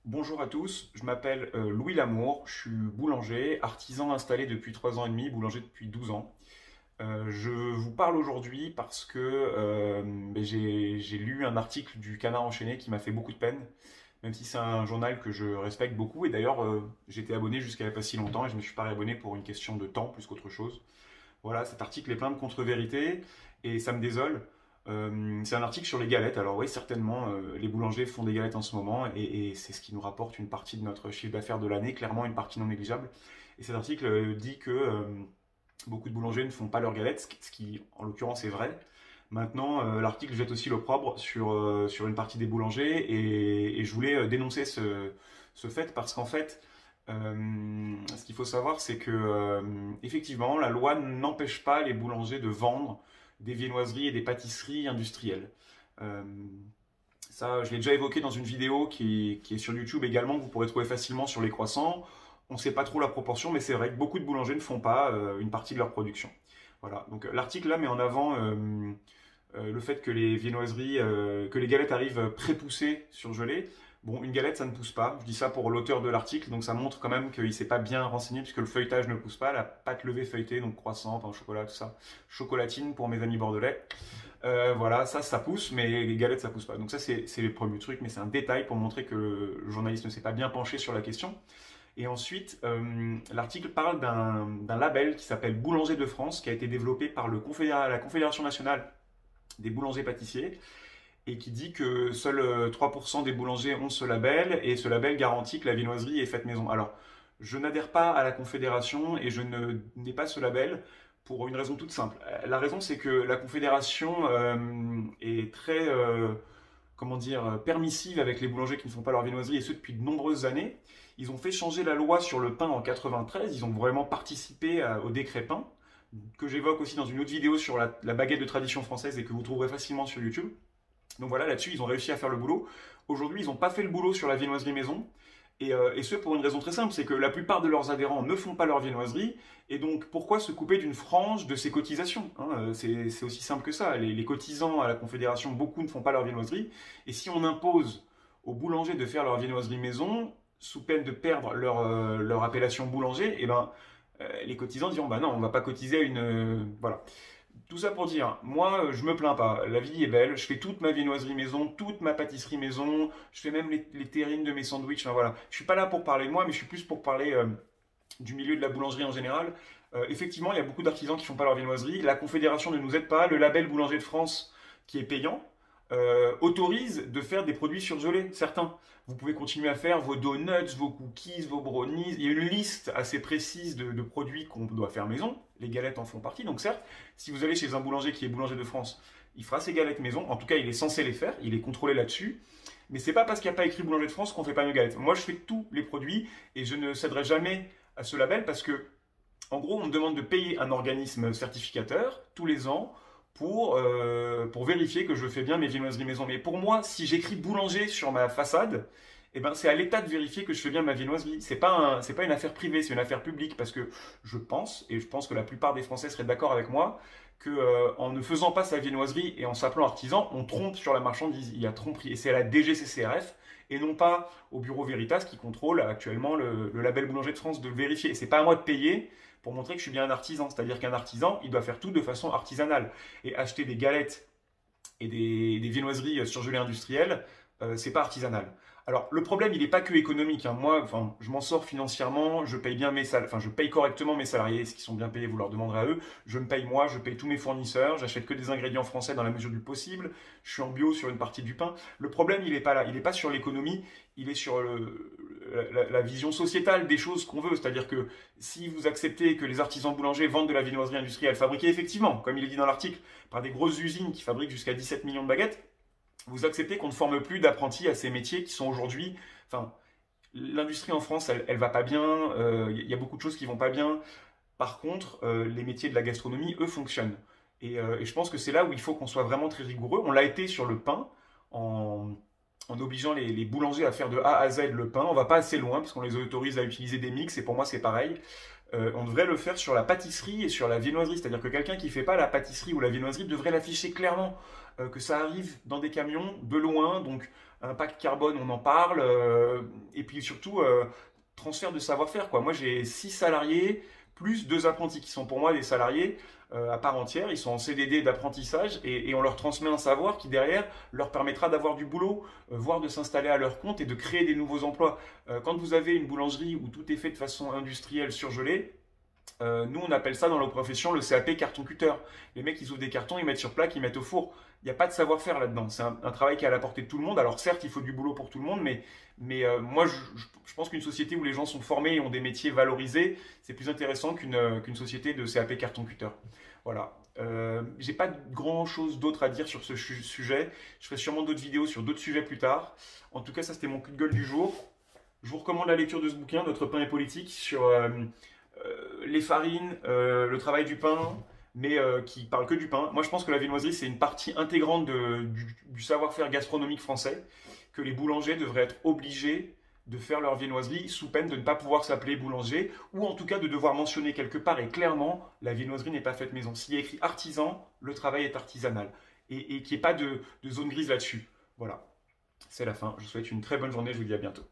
Bonjour à tous, je m'appelle Louis Lamour, je suis boulanger, artisan installé depuis 3 ans et demi, boulanger depuis 12 ans. Je vous parle aujourd'hui parce que j'ai lu un article du Canard enchaîné qui m'a fait beaucoup de peine, même si c'est un journal que je respecte beaucoup. Et d'ailleurs, j'étais abonné jusqu'à il n'y a pas si longtemps et je me suis pas réabonné pour une question de temps plus qu'autre chose. Voilà, cet article est plein de contre-vérités et ça me désole. C'est un article sur les galettes. Alors oui, certainement, les boulangers font des galettes en ce moment et c'est ce qui nous rapporte une partie de notre chiffre d'affaires de l'année, clairement une partie non négligeable. Et cet article dit que beaucoup de boulangers ne font pas leurs galettes, ce qui en l'occurrence est vrai. Maintenant, l'article jette aussi l'opprobre sur une partie des boulangers et je voulais dénoncer ce fait parce qu'en fait, ce qu'il faut savoir, c'est que effectivement, la loi n'empêche pas les boulangers de vendre des viennoiseries et des pâtisseries industrielles. Euh, Ça, je l'ai déjà évoqué dans une vidéo qui est sur YouTube également, que vous pourrez trouver facilement sur les croissants. On ne sait pas trop la proportion, mais c'est vrai que beaucoup de boulangers ne font pas une partie de leur production. Voilà, donc l'article là met en avant le fait que les viennoiseries, que les galettes arrivent pré-poussées, surgelées. Bon, une galette, ça ne pousse pas. Je dis ça pour l'auteur de l'article, donc ça montre quand même qu'il ne s'est pas bien renseigné, puisque le feuilletage ne pousse pas. La pâte levée feuilletée, donc croissant, pain au chocolat, tout ça. Chocolatine pour mes amis bordelais. Voilà, ça pousse, mais les galettes, ça pousse pas. Donc ça, c'est le premier truc, mais c'est un détail pour montrer que le journaliste ne s'est pas bien penché sur la question. Et ensuite, l'article parle d'un label qui s'appelle Boulanger de France, qui a été développé par la Confédération nationale des boulangers pâtissiers et qui dit que seuls 3% des boulangers ont ce label et ce label garantit que la viennoiserie est faite maison. Alors, je n'adhère pas à la Confédération et je n'ai pas ce label pour une raison toute simple. La raison, c'est que la Confédération est très, comment dire, permissive avec les boulangers qui ne font pas leur viennoiserie et ce depuis de nombreuses années. Ils ont fait changer la loi sur le pain en 93, ils ont vraiment participé au décret pain, que j'évoque aussi dans une autre vidéo sur la baguette de tradition française et que vous trouverez facilement sur YouTube. Donc voilà, là-dessus, ils ont réussi à faire le boulot. Aujourd'hui, ils n'ont pas fait le boulot sur la viennoiserie maison. Et ce pour une raison très simple, c'est que la plupart de leurs adhérents ne font pas leur viennoiserie. Et donc, pourquoi se couper d'une frange de ces cotisations, hein? C'est aussi simple que ça. Les cotisants à la Confédération, beaucoup ne font pas leur viennoiserie. Et si on impose aux boulangers de faire leur viennoiserie maison, sous peine de perdre leur appellation boulanger, et ben, les cotisants diront, bah non, on ne va pas cotiser à une... voilà. Tout ça pour dire, moi, je me plains pas. La vie est belle. Je fais toute ma viennoiserie maison, toute ma pâtisserie maison. Je fais même les terrines de mes sandwichs. Enfin, voilà. Je suis pas là pour parler de moi, mais je suis plus pour parler du milieu de la boulangerie en général. Effectivement, il y a beaucoup d'artisans qui font pas leur viennoiserie. La Confédération ne nous aide pas. Le label Boulanger de France, qui est payant, autorise de faire des produits surgelés, certains. Vous pouvez continuer à faire vos donuts, vos cookies, vos brownies. Il y a une liste assez précise de produits qu'on doit faire maison. Les galettes en font partie. Donc certes, si vous allez chez un boulanger qui est boulanger de France, il fera ses galettes maison. En tout cas, il est censé les faire. Il est contrôlé là-dessus. Mais c'est pas parce qu'il n'y a pas écrit boulanger de France qu'on fait pas nos galettes. Moi, je fais tous les produits et je ne céderai jamais à ce label parce que, en gros, on me demande de payer un organisme certificateur tous les ans pour vérifier que je fais bien mes viennoiseries maison. Mais pour moi, si j'écris boulanger sur ma façade, eh ben, c'est à l'État de vérifier que je fais bien ma viennoiserie. C'est pas une affaire privée, c'est une affaire publique parce que je pense, et je pense que la plupart des Français seraient d'accord avec moi, que en ne faisant pas sa viennoiserie et en s'appelant artisan, on trompe sur la marchandise. Il y a tromperie. Et c'est à la DGCCRF et non pas au Bureau Veritas qui contrôle actuellement le label Boulanger de France de le vérifier. Et c'est pas à moi de payer pour montrer que je suis bien un artisan. C'est-à-dire qu'un artisan, il doit faire tout de façon artisanale. Et acheter des galettes et des viennoiseries surgelées industrielles, c'est pas artisanal. Alors le problème, il n'est pas que économique, hein. Moi, enfin, je m'en sors financièrement, je paye bien enfin, je paye correctement mes salariés, ce qui sont bien payés, vous leur demanderez à eux. Je me paye moi, je paye tous mes fournisseurs, j'achète que des ingrédients français dans la mesure du possible. Je suis en bio sur une partie du pain. Le problème, il n'est pas là, il n'est pas sur l'économie, il est sur la vision sociétale des choses qu'on veut. C'est-à-dire que si vous acceptez que les artisans boulangers vendent de la viennoiserie industrielle fabriquée effectivement, comme il est dit dans l'article, par des grosses usines qui fabriquent jusqu'à 17 millions de baguettes, vous acceptez qu'on ne forme plus d'apprentis à ces métiers qui sont aujourd'hui... Enfin, l'industrie en France, elle va pas bien, il y a beaucoup de choses qui vont pas bien. Par contre, les métiers de la gastronomie, eux, fonctionnent. Et je pense que c'est là où il faut qu'on soit vraiment très rigoureux. On l'a été sur le pain, en, en obligeant les boulangers à faire de A à Z le pain. On va pas assez loin, parce qu'on les autorise à utiliser des mix, et pour moi c'est pareil. On devrait le faire sur la pâtisserie et sur la viennoiserie. C'est-à-dire que quelqu'un qui fait pas la pâtisserie ou la viennoiserie devrait l'afficher clairement. Que ça arrive dans des camions de loin, donc impact carbone, on en parle. et puis surtout, transfert de savoir-faire, quoi. Moi, j'ai 6 salariés plus 2 apprentis qui sont pour moi des salariés à part entière. Ils sont en CDD d'apprentissage et on leur transmet un savoir qui derrière leur permettra d'avoir du boulot, voire de s'installer à leur compte et de créer des nouveaux emplois. Quand vous avez une boulangerie où tout est fait de façon industrielle surgelée, nous, on appelle ça dans nos professions le CAP carton cutter. Les mecs, ils ouvrent des cartons, ils mettent sur plaque, ils mettent au four. Il n'y a pas de savoir-faire là-dedans. C'est un travail qui est à la portée de tout le monde. Alors certes, il faut du boulot pour tout le monde, mais moi, je pense qu'une société où les gens sont formés et ont des métiers valorisés, c'est plus intéressant qu'une société de CAP carton cutter. Voilà. J'ai pas grand-chose d'autre à dire sur ce sujet. Je ferai sûrement d'autres vidéos sur d'autres sujets plus tard. En tout cas, ça, c'était mon coup de gueule du jour. Je vous recommande la lecture de ce bouquin, Notre pain est politique, sur les farines, le travail du pain, mais qui parle que du pain. Moi, je pense que la viennoiserie, c'est une partie intégrante du savoir-faire gastronomique français, que les boulangers devraient être obligés de faire leur viennoiserie sous peine de ne pas pouvoir s'appeler boulanger, ou en tout cas de devoir mentionner quelque part, et clairement, la viennoiserie n'est pas faite maison. S'il y a écrit artisan, le travail est artisanal, et qu'il n'y ait pas de zone grise là-dessus. Voilà, c'est la fin. Je vous souhaite une très bonne journée, je vous dis à bientôt.